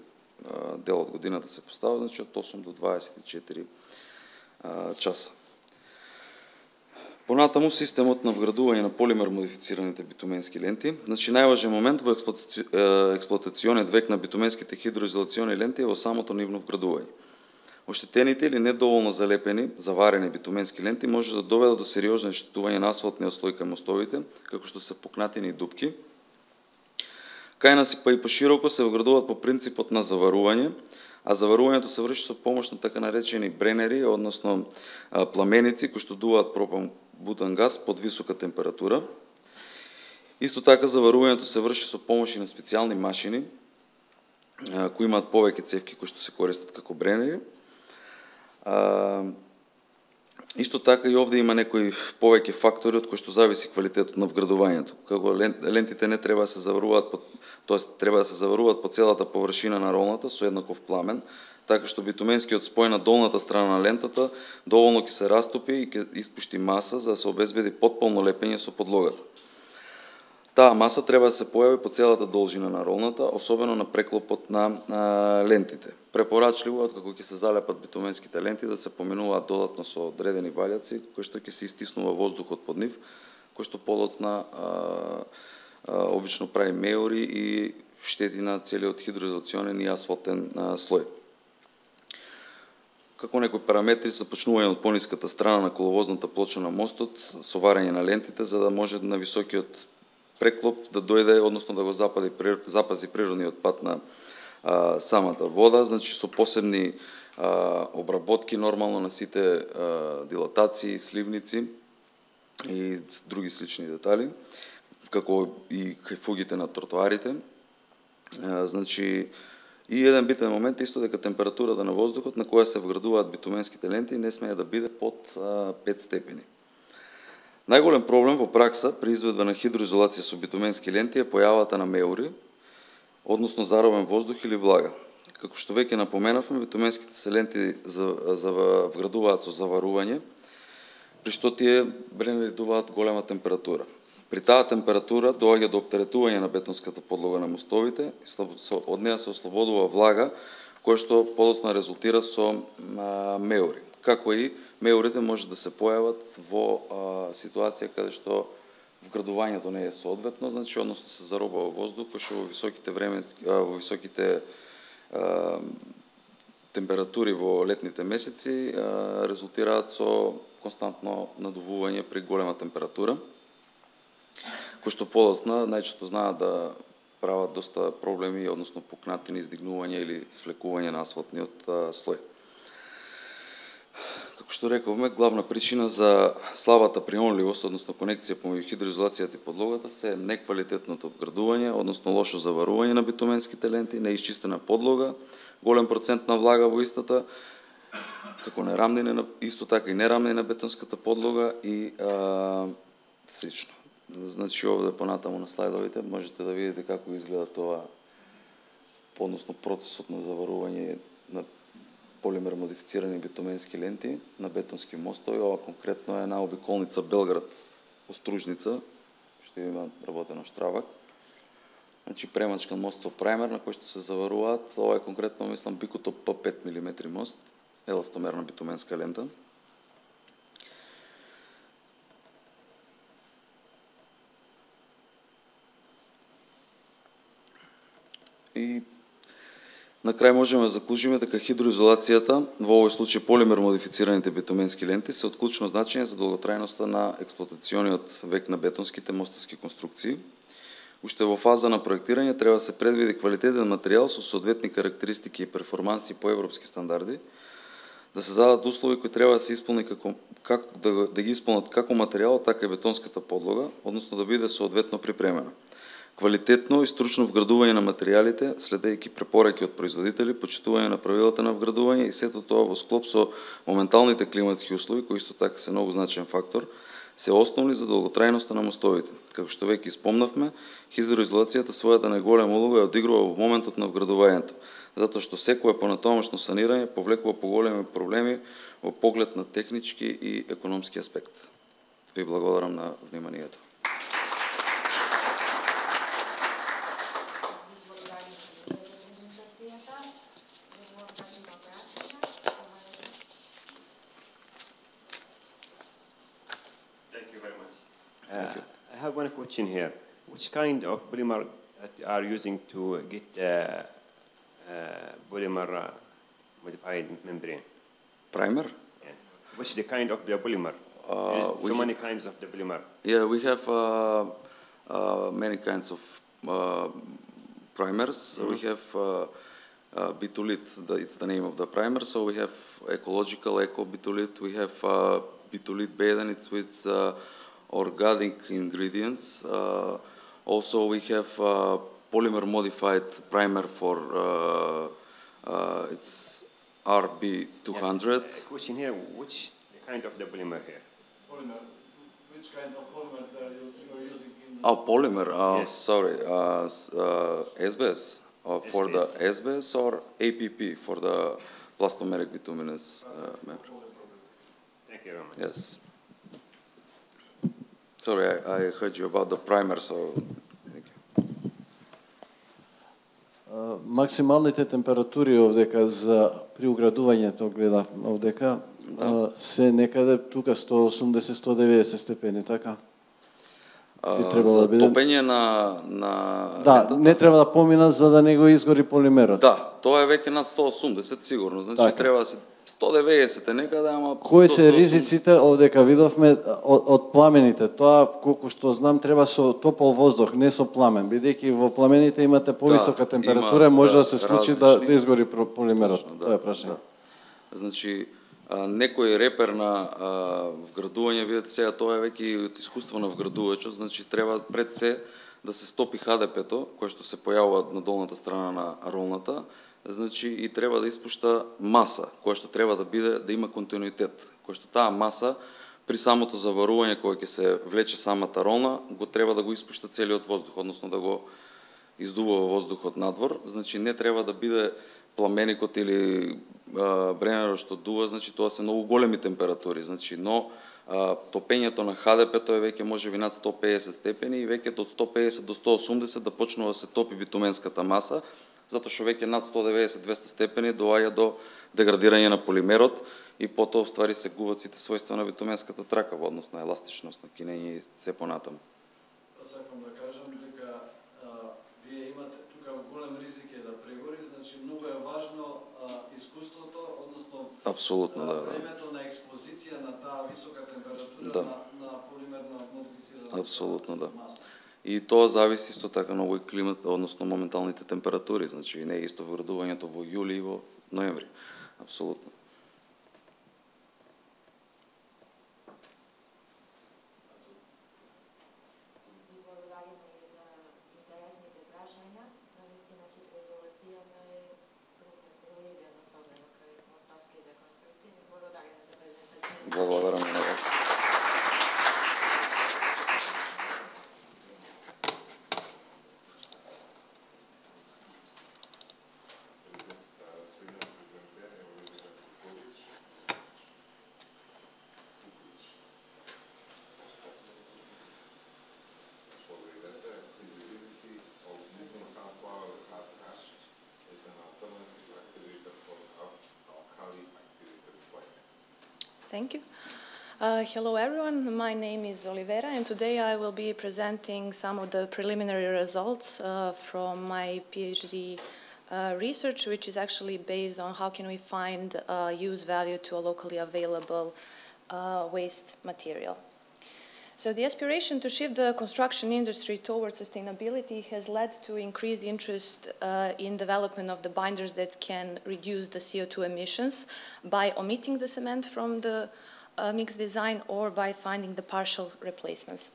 E: дел од годината се поставува, значи од 8 до 24 часа. Понатаму системот на вградување на полимер модифицираните битуменски ленти. Значи најважен момент во експлоатационен век на битуменските хидроизолациони ленти е во самото нивно вградување. Оштетените или недоволно залепени, заварени битуменски ленти може да доведат до сериозно оштетување на асфалтниот слој кај мостовите, како што се пукнатини дупки. Кај нас па и пошироко се вградуваат по принципот на заварување, а заварувањето се врши со помош на така наречени бренери, односно пламеници кои што дуваат пропан-бутан газ под висока температура. Исто така заварувањето се врши со помош и на специјални машини кои имаат повеќе цевки кои што се користат како бренери. Исто така и овде има некои повеќе фактори од кои што зависи квалитетот на вградувањето. Како лентите не треба да се заваруваат, тоест треба да се заваруваат по целата површина на ролната со еднаков пламен, така што битуменскиот спој на долната страна на лентата доволно ќе се растопи и ќе испушти маса за да се обезбеди потполно лепење со подлогата. Таа маса треба да се појави по целата должина на ролната, особено на преклопот на лентите. Препорачливо е како ќе се залепат битуменските ленти да се поминуваат додатно со одредени ваљаци кои што ќе се истиснува воздухот под нив, кој што подоцна обично прави меури и штети на целиот хидроизолационен и асфалтен слој. Како некои параметри за почнување од пониската страна на коловозната плоча на мостот, со варење на лентите за да може на високиот преклоп да дојде, односно да го запази природниот пат на самата вода, значи со посебни обработки нормално на сите дилатации, сливници и други слични детали, како и фугите на тротоарите. Значи, и еден битен момент исто дека температурата на воздухот на која се вградуваат битуменските ленти не смее да биде под 5 степени. Најголем проблем во пракса при изведба на хидроизолација со битуменски ленти е појавата на меури, односно заровен воздух или влага. Како што веќе напоменавме, битуменските се ленти вградуваат со заварување, при што тие пренебрегуваат голема температура. При таа температура доаѓа до оптеретување на бетонската подлога на мостовите, од неа се ослободува влага, која што подоцна резултира со меури. Како и меурите може да се појават во ситуација каде што вградувањето не е соодветно, значи односно се заробува воздух, кој што во високите температури во летните месеци резултираат со константно надувување при голема температура, кој што подоцна најчесто знаат да прават доста проблеми, односно пукнатини, издигнување или свлекување на асфалтниот слој. Како што рековме, главна причина за слабата прионливост, односно конекција помеѓу хидроизолацијата и подлогата се неквалитетното вградување, односно лошо заварување на битуменските ленти, неисчистена подлога, голем процент на влага во истата, како нерамнина, исто така и нерамнина бетонската подлога и слично. Значи овде понатаму на слайдовите можете да видите како изгледа тоа, односно процесот на заварување на полимер модифицирани битуменски ленти на бетонски мостови. Ова конкретно е на обиколница Белград, Остружница, што има работено штравак. Значи премачкан мост со праймер на кој што се заваруваат. Ова е конкретно, мислам, Бикото П5 мм мост, еластомерна битуменска лента. И на крај можеме да заклучиме дека хидроизолацијата, во овој случај полимер модифицираните битуменски ленти, се од клучно значење за долготрајноста на експлоатациониот век на бетонските мостовски конструкции. Уште во фаза на проектирање треба да се предвиди квалитетен материјал со соодветни карактеристики и перформанси по европски стандарди, да се зададат услови кои треба да се исполни да ги исполнат како материјалот, така и бетонската подлога, односно да биде соодветно припремена. Квалитетно и стручно вградување на материјалите, следејќи препораки од производители, почитување на правилата на вградување и сето тоа во склоп со моменталните климатски услови, кои исто така се многу значаен фактор, се основни за долготрајноста на мостовите. Како што веќе спомнавме, хидроизолацијата својата најголема улога ја одигрува во моментот на вградувањето, затоа што секое понатомашно санирање повлекува поголеми проблеми во поглед на технички и економски аспект. Ви благодарам на вниманието.
C: I have one question here. Which kind of polymer are using to get polymer modified membrane?
E: Primer?
C: Yeah. Which the kind of the polymer? There's so many kinds of the polymer.
E: Yeah, we have many kinds of primers. We have Bitulit, it's the name of the primer. So we have ecological eco Bitulit. We have Bitulit Baden, it's with organic ingredients. Also, we have polymer modified primer for it's RB200.
C: Yeah. Question here: which kind of the polymer here?
D: Polymer. Which kind of polymer are you using in?
E: Oh, polymer.
C: Yes.
E: Sorry. SBS. For the SBS or APP for the plastomeric bituminous membrane.
C: Thank you very much.
E: Yes. Sorry, I heard you about the primer, so thank you.
F: Максималните температури овдека за при уградувањето гледав овдека се некаде тука 180-190 степени, така?
E: За топење на
F: да, не треба да помина за да не го изгори полимерот.
E: Да, тоа е веќе над 180 сигурно, значи
F: така.
E: Треба да се 190 некаде, ама...
F: Кои се ризиците, овдека видовме, од пламените? Тоа, колку што знам, треба со топол воздух, не со пламен. Бидејќи во пламените имате повисока температура, може да се случи да изгори полимерот. Тоа е прашање.
E: Значи, некој репер на вградување, видите сега, тоа е веќе од искуство на вградувачот, значи треба пред се да се стопи ХДП-то, кое што се појавува на долната страна на ролната, значи и треба да испушта маса, која што треба да биде, да има континуитет, која што таа маса при самото заварување кога ќе се влече самата ролна, го треба да го испушта целиот воздух, односно да го издувува воздухот надвор, значи не треба да биде пламеникот или бренерот што дува, значи тоа се многу големи температури, значи но топењето на ХДП-то е веќе можеби над 150 степени и веќе од 150 до 180 да почнува да се топи битуменската маса, затоа што веќе над 190-200 степени доаѓа до деградирање на полимерот и потоа ствари се губат сите својства на битуменската трака во однос на еластичност, на кинење и се понатаму.
D: Сакам да кажам дека вие имате тука голем ризик е да прегори, значи многу е важно искуството, односно
E: апсолутно
D: времето на експозиција на таа висока температура на полимерна модифицирана
E: апсолутно маса. И тоа зависи исто така многу и климата, односно моменталните температури, значи не е исто вградувањето во јули и во ноември. Апсолутно. Благодарам на вас.
G: Thank you. Hello everyone, my name is Olivera and today I will be presenting some of the preliminary results from my PhD research, which is actually based on how can we find use value to a locally available waste material. So the aspiration to shift the construction industry towards sustainability has led to increased interest in development of the binders that can reduce the CO2 emissions by omitting the cement from the mix design or by finding the partial replacements.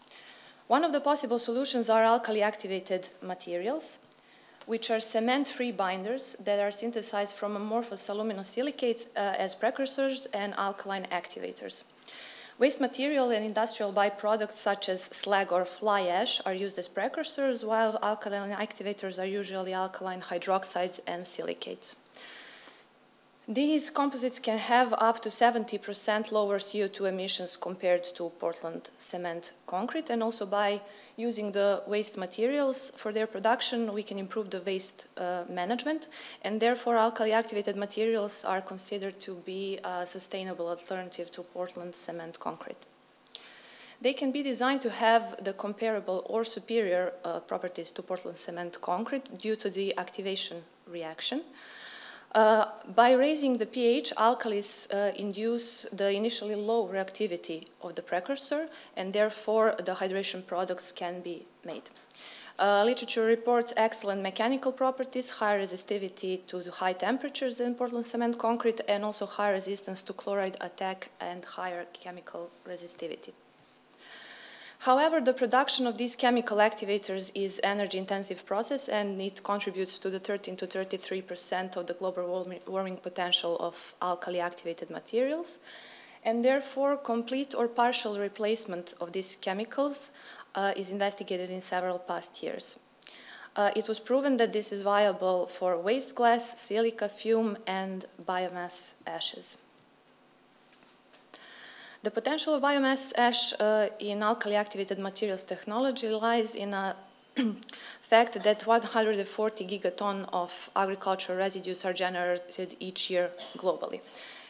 G: One of the possible solutions are alkali activated materials, which are cement-free binders that are synthesized from amorphous aluminosilicates as precursors and alkaline activators. Waste material and industrial byproducts such as slag or fly ash are used as precursors, while alkaline activators are usually alkaline hydroxides and silicates. These composites can have up to 70% lower CO2 emissions compared to Portland cement concrete, and also by using the waste materials for their production, we can improve the waste management, and therefore alkali activated materials are considered to be a sustainable alternative to Portland cement concrete. They can be designed to have the comparable or superior properties to Portland cement concrete due to the activation reaction. By raising the pH, alkalis induce the initially low reactivity of the precursor, and therefore the hydration products can be made. Literature reports excellent mechanical properties, high resistivity to high temperatures than Portland cement concrete, and also high resistance to chloride attack and higher chemical resistivity. However, the production of these chemical activators is an energy-intensive process, and it contributes to the 13 to 33% of the global warming potential of alkali-activated materials, and therefore complete or partial replacement of these chemicals is investigated in several past years. It was proven that this is viable for waste glass, silica fume, and biomass ashes. The potential of biomass ash in alkali-activated materials technology lies in a fact that 140 gigaton of agricultural residues are generated each year globally.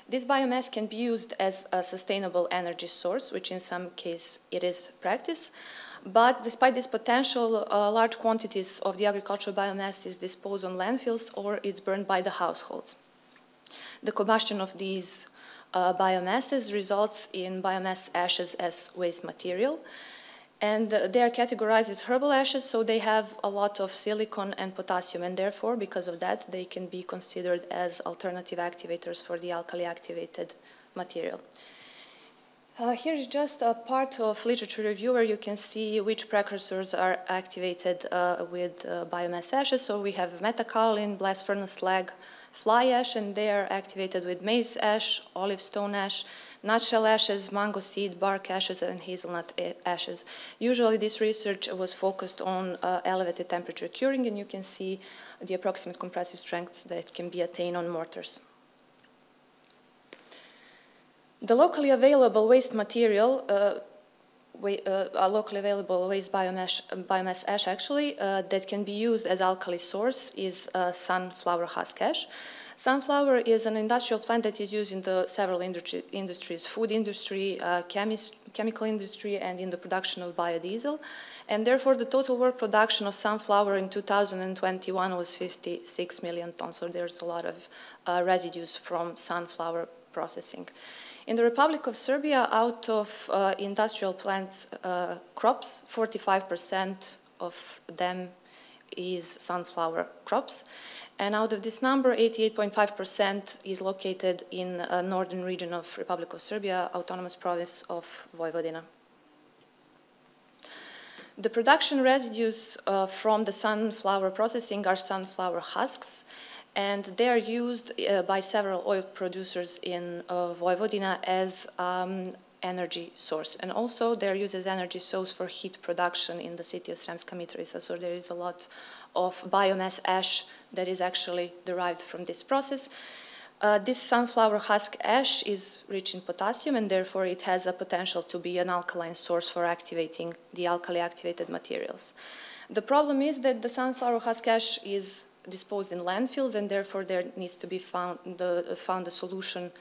G: This biomass can be used as a sustainable energy source, which in some cases it is practice, but despite this potential, large quantities of the agricultural biomass is disposed on landfills or it's burned by the households. The combustion of these biomasses results in biomass ashes as waste material. And they are categorized as herbal ashes, so they have a lot of silicon and potassium, and therefore, because of that, they can be considered as alternative activators for the alkali activated material. Here is just a part of literature review where you can see which precursors are activated with biomass ashes. So we have metakaolin, blast furnace slag, fly ash, and they are activated with maize ash, olive stone ash, nutshell ashes, mango seed, bark ashes, and hazelnut ashes. Usually this research was focused on elevated temperature curing, and you can see the approximate compressive strengths that can be attained on mortars. The locally available waste material, locally available waste biomass ash actually, that can be used as alkali source is sunflower husk ash. Sunflower is an industrial plant that is used in several industries, food industry, chemical industry, and in the production of biodiesel. And therefore, the total world production of sunflower in 2021 was 56 million tons. So there's a lot of residues from sunflower processing. In the Republic of Serbia, out of industrial plant crops, 45% of them is sunflower crops. And out of this number, 88.5% is located in the northern region of Republic of Serbia, autonomous province of Vojvodina. The production residues from the sunflower processing are sunflower husks, and they are used by several oil producers in Vojvodina as energy source. And also they're used as energy source for heat production in the city of Sremska Mitrovica. So there is a lot of biomass ash that is actually derived from this process. This sunflower husk ash is rich in potassium, and therefore it has a potential to be an alkaline source for activating the alkali activated materials. The problem is that the sunflower husk ash is disposed in landfills, and therefore there needs to be found a solution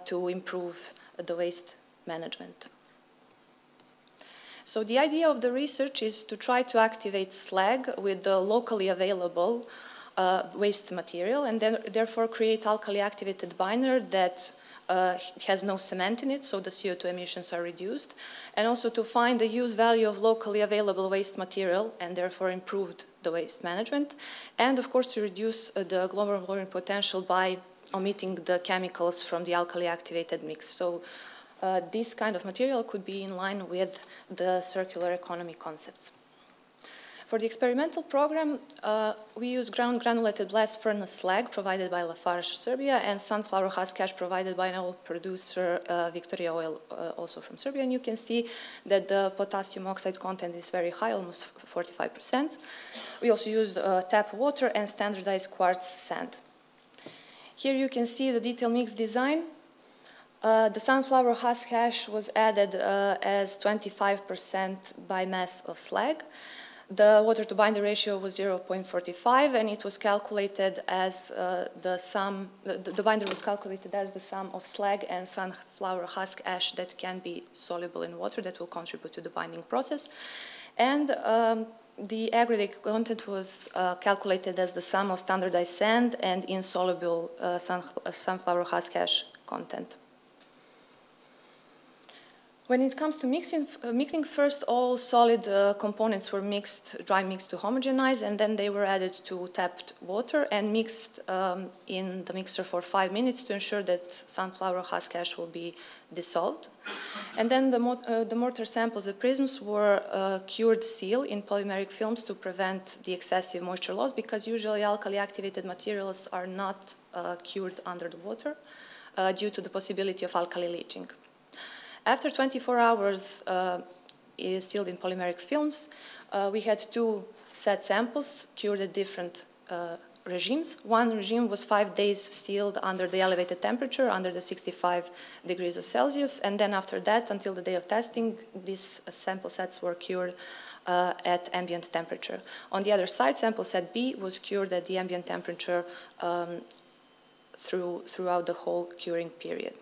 G: to improve the waste management. So the idea of the research is to try to activate slag with the locally available waste material, and then therefore create alkali activated binder that has no cement in it, so the CO2 emissions are reduced, and also to find the use value of locally available waste material and therefore improved the waste management, and of course to reduce the global warming potential by omitting the chemicals from the alkali activated mix. So this kind of material could be in line with the circular economy concepts. For the experimental program, we use ground granulated blast furnace slag provided by Lafarge Serbia and sunflower husk ash provided by an oil producer, Victoria Oil, also from Serbia. And you can see that the potassium oxide content is very high, almost 45%. We also used tap water and standardized quartz sand. Here you can see the detailed mix design. The sunflower husk ash was added as 25% by mass of slag. The water to binder ratio was 0.45, and it was calculated as the binder was calculated as the sum of slag and sunflower husk ash that can be soluble in water that will contribute to the binding process. And the aggregate content was calculated as the sum of standardized sand and insoluble sunflower husk ash content. When it comes to mixing first, all solid components were dry mixed to homogenize, and then they were added to tapped water and mixed in the mixer for 5 minutes to ensure that sunflower husk ash will be dissolved. And then the mortar samples, the prisms, were cured seal in polymeric films to prevent the excessive moisture loss, because usually alkali activated materials are not cured under the water due to the possibility of alkali leaching. After 24 hours sealed in polymeric films, we had 2 set samples cured at different regimes. One regime was 5 days sealed under the elevated temperature, under the 65 degrees of Celsius, and then after that, until the day of testing, these sample sets were cured at ambient temperature. On the other side, sample set B was cured at the ambient temperature throughout the whole curing period.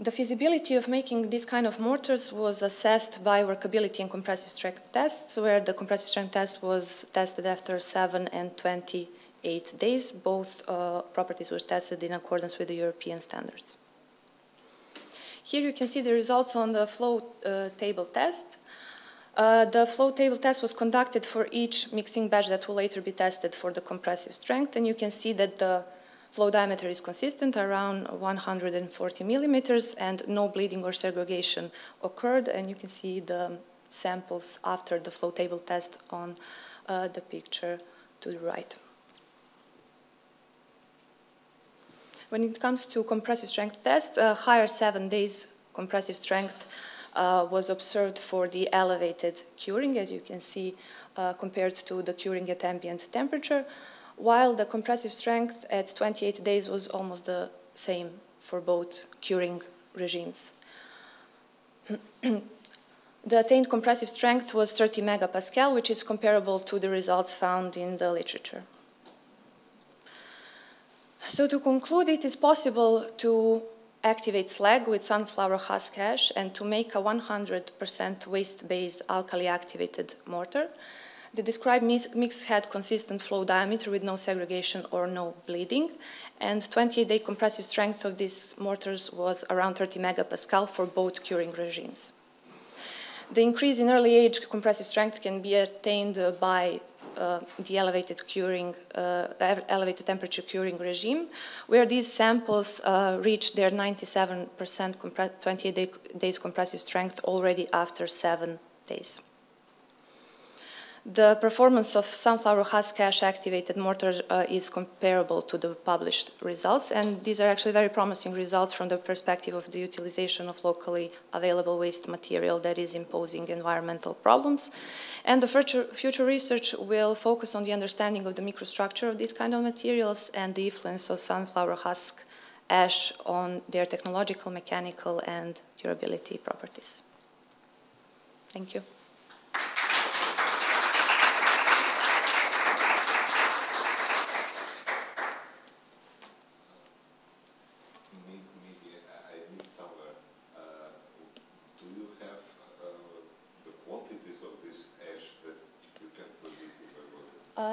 G: The feasibility of making this kind of mortars was assessed by workability and compressive strength tests, where the compressive strength test was tested after 7 and 20 8 days. Both properties were tested in accordance with the European standards. Here you can see the results on the flow table test. The flow table test was conducted for each mixing batch that will later be tested for the compressive strength, and you can see that the flow diameter is consistent, around 140 millimeters, and no bleeding or segregation occurred, and you can see the samples after the flow table test on the picture to the right. When it comes to compressive strength test, a higher 7 days compressive strength was observed for the elevated curing, as you can see, compared to the curing at ambient temperature, while the compressive strength at 28 days was almost the same for both curing regimes. The attained compressive strength was 30 megapascal, which is comparable to the results found in the literature. So to conclude, it is possible to activate slag with sunflower husk ash and to make a 100% waste-based alkali-activated mortar. The described mix had consistent flow diameter with no segregation or no bleeding, and 28-day compressive strength of these mortars was around 30 megapascal for both curing regimes. The increase in early age compressive strength can be attained by the elevated temperature curing regime, where these samples reached their 97% 28 days compressive strength already after 7 days. The performance of sunflower husk ash activated mortars is comparable to the published results, and these are actually very promising results from the perspective of the utilization of locally available waste material that is imposing environmental problems. And the future research will focus on the understanding of the microstructure of these kind of materials and the influence of sunflower husk ash on their technological, mechanical, and durability properties. Thank you.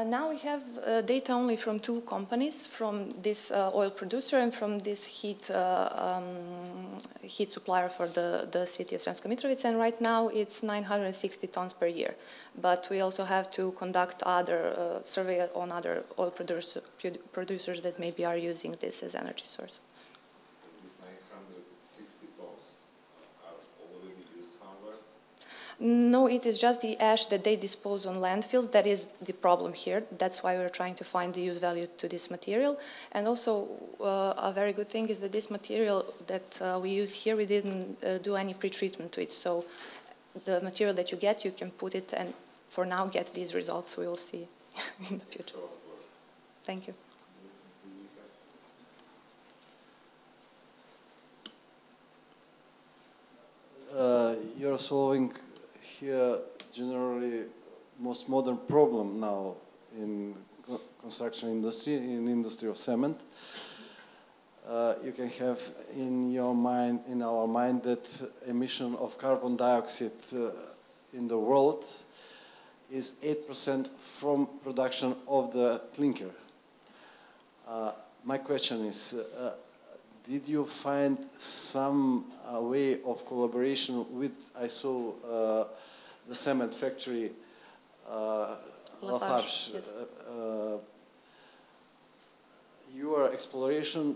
G: Now we have data only from 2 companies, from this oil producer and from this heat supplier for the city of Sremska Mitrovica, and right now it's 960 tons per year. But we also have to conduct other survey on other oil producers that maybe are using this as energy source. No, it is just the ash that they dispose on landfills that is the problem here. That's why we're trying to find the use value to this material. And also, a very good thing is that this material that we used here, we didn't do any pre-treatment to it. So the material that you get, you can put it and for now get these results. We will see in the future. Thank you.
F: You're solving here generally most modern problem now in construction industry, in industry of cement. You can have in your mind, in our mind, that emission of carbon dioxide in the world is 8% from production of the clinker. My question is, did you find some way of collaboration with, I saw the cement factory, Lafarge,
G: yes.
F: Your exploration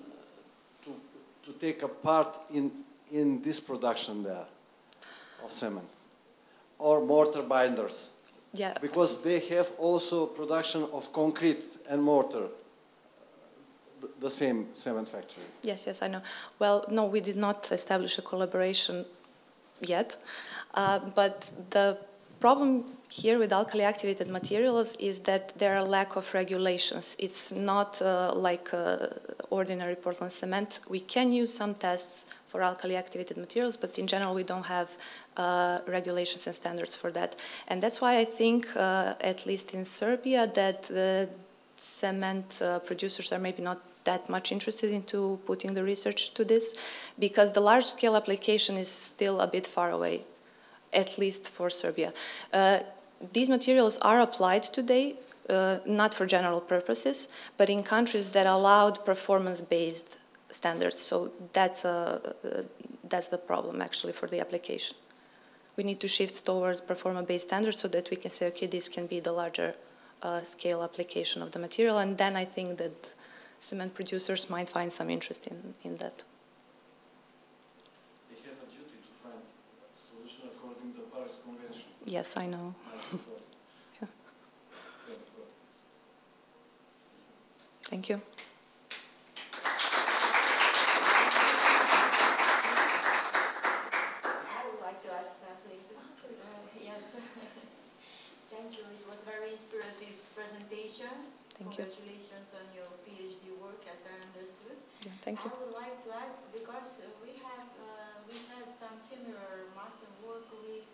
F: to take a part in this production there of cement or mortar binders?
G: Yeah.
F: Because they have also production of concrete and mortar, the same cement factory.
G: Yes, yes, I know. Well, no, we did not establish a collaboration yet, but the problem here with alkali-activated materials is that there are lack of regulations. It's not like ordinary Portland cement. We can use some tests for alkali-activated materials, but in general we don't have regulations and standards for that. And that's why I think, at least in Serbia, that the cement producers are maybe not that much interested into putting the research to this, because the large-scale application is still a bit far away, at least for Serbia. These materials are applied today not for general purposes, but in countries that allowed performance-based standards. So that's the problem actually for the application. We need to shift towards performance-based standards so that we can say, okay, this can be the larger scale application of the material, and then I think that cement producers might find some interest in that.
D: They have a duty to find a solution according to the Paris Convention.
G: Yes, I know. Thank you.
B: I would like to ask something. Yes. Thank you. It was a very inspirative presentation.
G: Thank you.
B: Congratulations on your PhD work, as I understood.
G: Yeah, thank you.
B: I would like to ask, because we had some similar master work with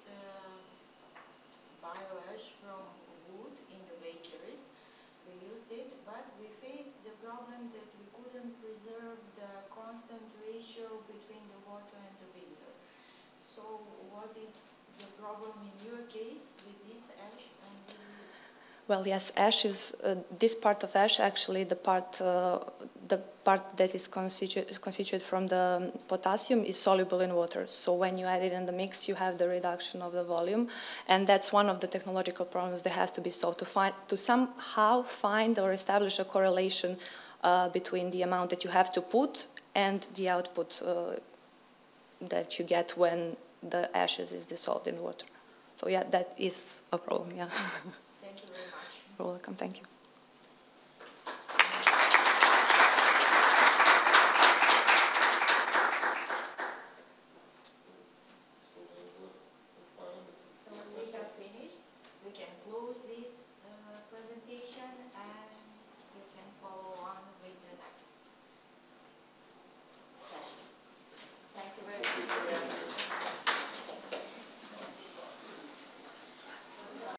B: bio-ash from wood in the bakeries. We used it, but we faced the problem that we couldn't preserve the constant ratio between the water and the bitter. So was it the problem in your case with this ash and with this?
G: Well, yes, ash is, this part of ash, actually the part that is constituted from the potassium is soluble in water. So when you add it in the mix, you have the reduction of the volume. And that's one of the technological problems that has to be solved, to somehow find or establish a correlation between the amount that you have to put and the output that you get when the ashes is dissolved in water. So yeah, that is a problem, yeah.
B: Thank you very much.
G: You're welcome, thank you.